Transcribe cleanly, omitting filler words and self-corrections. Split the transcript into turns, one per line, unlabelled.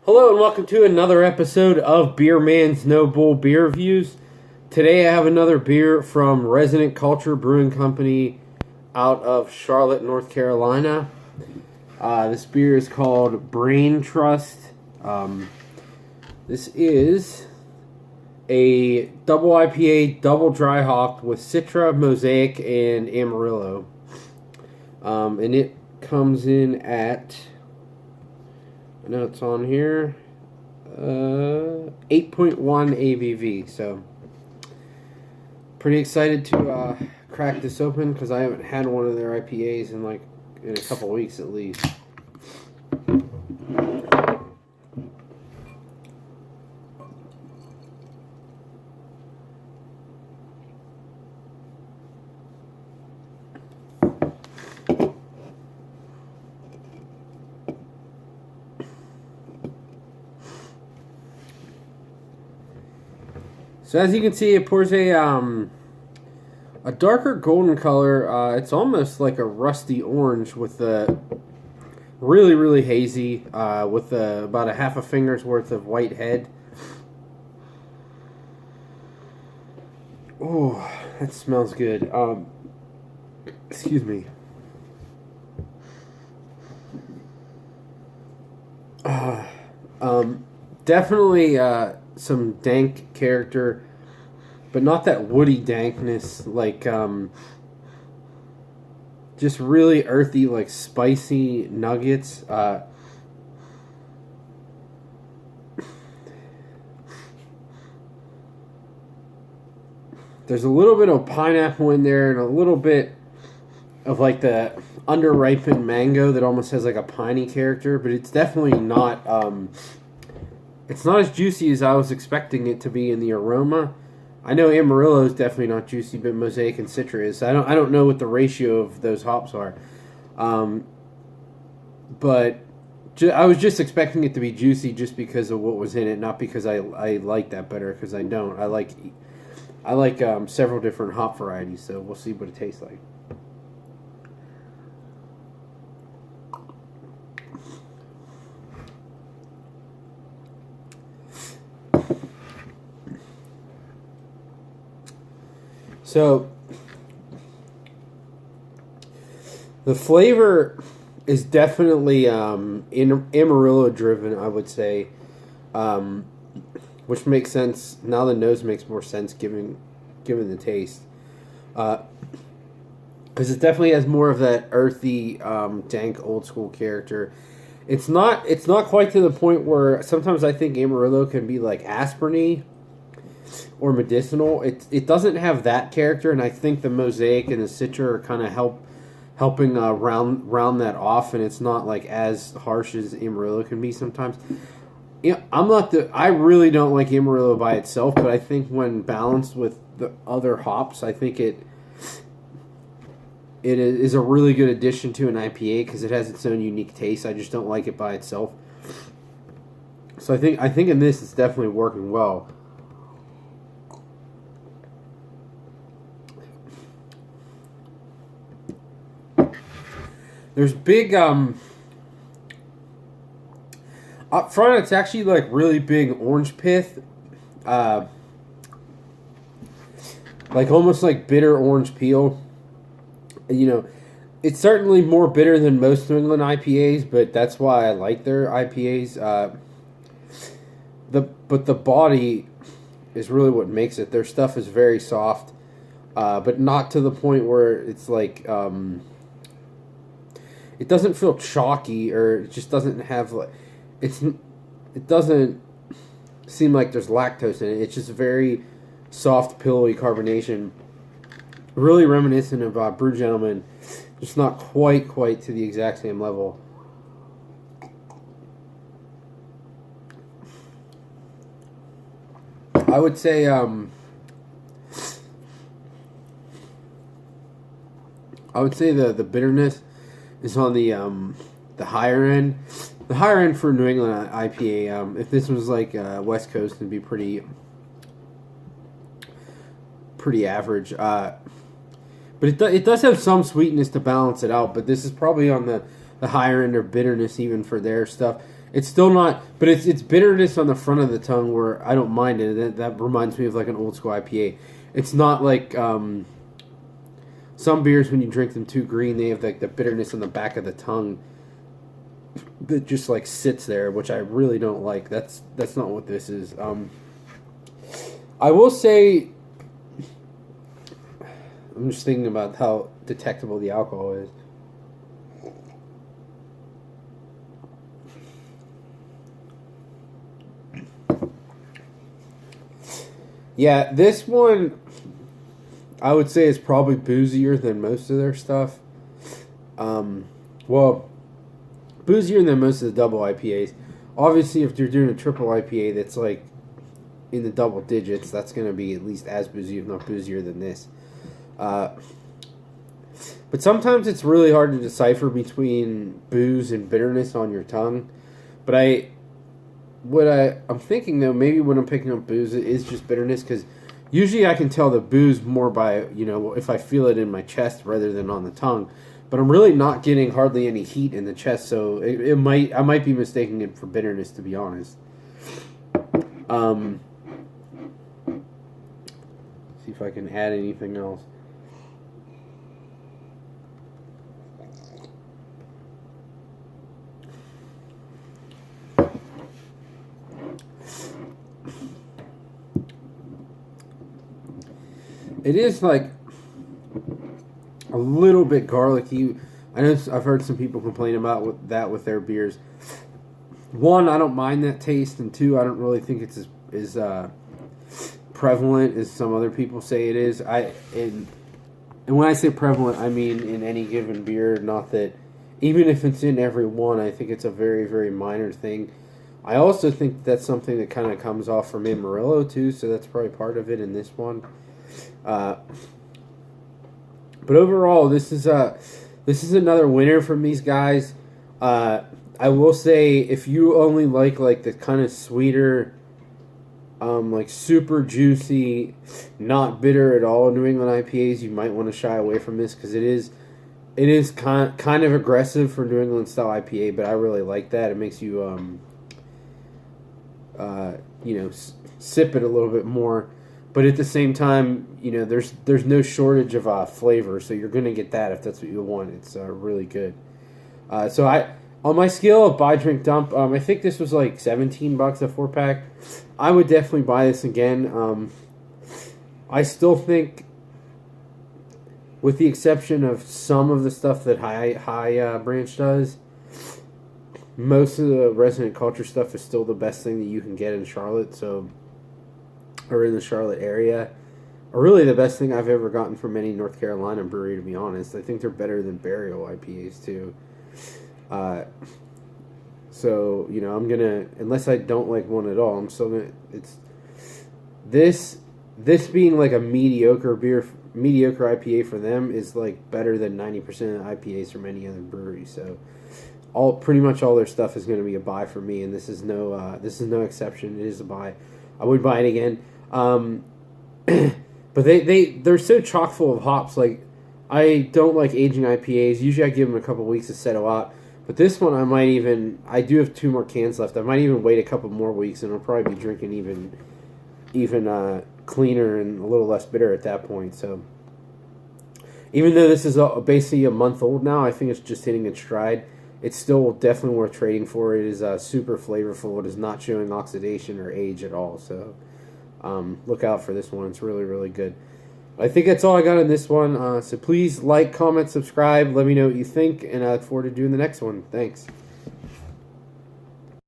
Hello and welcome to another episode of Beer Man's No Bull Beer Reviews. Today I have another beer from Resident Culture Brewing Company out of Charlotte, North Carolina. This beer is called Brain Trust. This is a double IPA, double dry hopped with Citra, Mosaic, and Amarillo. And it comes in at... I know it's on here. 8.1 ABV. So, pretty excited to crack this open because I haven't had one of their IPAs in a couple weeks at least. So as you can see, it pours a darker golden color. It's almost like a rusty orange with a really, really hazy with about a half a finger's worth of white head. Oh, that smells good. Excuse me. Definitely some dank character, but not that woody dankness, just really earthy, like spicy nuggets. There's a little bit of pineapple in there and a little bit of like the under-ripened mango that almost has like a piney character, but it's definitely not it's not as juicy as I was expecting it to be in the aroma. I know Amarillo is definitely not juicy, but Mosaic and Citra is. I don't know what the ratio of those hops are, but I was just expecting it to be juicy just because of what was in it, not because I like that better. Because I don't. I like several different hop varieties, so we'll see what it tastes like. So, the flavor is definitely Amarillo driven, I would say, which makes sense. Now the nose makes more sense given the taste, because it definitely has more of that earthy, dank, old school character. It's not quite to the point where sometimes I think Amarillo can be like aspirin-y or medicinal. It doesn't have that character, and I think the Mosaic and the Citra are kind of helping round that off, and it's not like as harsh as Amarillo can be sometimes. Yeah, I really don't like Amarillo by itself, but I think when balanced with the other hops, I think it is a really good addition to an IPA because it has its own unique taste. I just don't like it by itself. So I think in this it's definitely working well. There's big, up front it's actually like really big orange pith. Like almost like bitter orange peel. You know, it's certainly more bitter than most New England IPAs, but that's why I like their IPAs. But the body is really what makes it. Their stuff is very soft, but not to the point where it's like... it doesn't feel chalky, or it just doesn't have it doesn't seem like there's lactose in it. It's just very soft, pillowy carbonation, really reminiscent of Brew Gentleman, just not quite to the exact same level. I would say the bitterness is on the higher end. The higher end for New England IPA. If this was like West Coast, it'd be pretty average. But it does have some sweetness to balance it out. But this is probably on the higher end of bitterness even for their stuff. It's still not, but it's bitterness on the front of the tongue where I don't mind it. That reminds me of like an old school IPA. It's not like some beers when you drink them too green, they have like the bitterness on the back of the tongue that just like sits there, which I really don't like. That's not what this is. I will say, I'm just thinking about how detectable the alcohol is. Yeah, this one I would say is probably boozier than most of their stuff. Well, boozier than most of the double IPAs. Obviously, if you're doing a triple IPA that's like in the double digits, that's going to be at least as boozy, if not boozier than this. But sometimes it's really hard to decipher between booze and bitterness on your tongue. But I'm thinking though, maybe when I'm picking up booze, it is just bitterness, because usually I can tell the booze more by, if I feel it in my chest rather than on the tongue. But I'm really not getting hardly any heat in the chest, so I might be mistaking it for bitterness, to be honest. See if I can add anything else. It is like a little bit garlicky. I know I've heard some people complain about that with their beers. One, I don't mind that taste, and two, I don't really think it's as prevalent as some other people say it is. And when I say prevalent, I mean in any given beer. Not that even if it's in every one, I think it's a very, very minor thing. I also think that's something that kind of comes off from Amarillo too, so that's probably part of it in this one. But overall, this is another winner from these guys. I will say, if you only like the kind of sweeter, like super juicy, not bitter at all New England IPAs, you might want to shy away from this, because it is kind of aggressive for New England style IPA. But I really like that. It makes you sip it a little bit more. But at the same time, there's no shortage of flavor, so you're going to get that if that's what you want. It's really good. So on my scale of buy, drink, dump, I think this was like $17 a 4-pack. I would definitely buy this again. I still think, with the exception of some of the stuff that High Branch does, most of the Resident Culture stuff is still the best thing that you can get in Charlotte. Or in the Charlotte area, or really the best thing I've ever gotten from any North Carolina brewery, to be honest. I think they're better than Burial IPAs too. So I'm gonna, unless I don't like one at all, I'm still gonna. It's this being like a mediocre IPA for them is like better than 90% of IPAs from any other brewery. So pretty much all their stuff is going to be a buy for me, and this is no exception. It is a buy. I would buy it again. But they're so chock full of hops. Like, I don't like aging IPAs. Usually I give them a couple weeks to settle out. But this one I do have 2 more cans left. I might even wait a couple more weeks, and I'll probably be drinking even cleaner and a little less bitter at that point. So even though this is basically a month old now, I think it's just hitting its stride. It's still definitely worth trading for. It is super flavorful. It is not showing oxidation or age at all. So look out for this one. It's really, really good. I think that's all I got on this one. So please like, comment, subscribe. Let me know what you think, and I look forward to doing the next one. Thanks.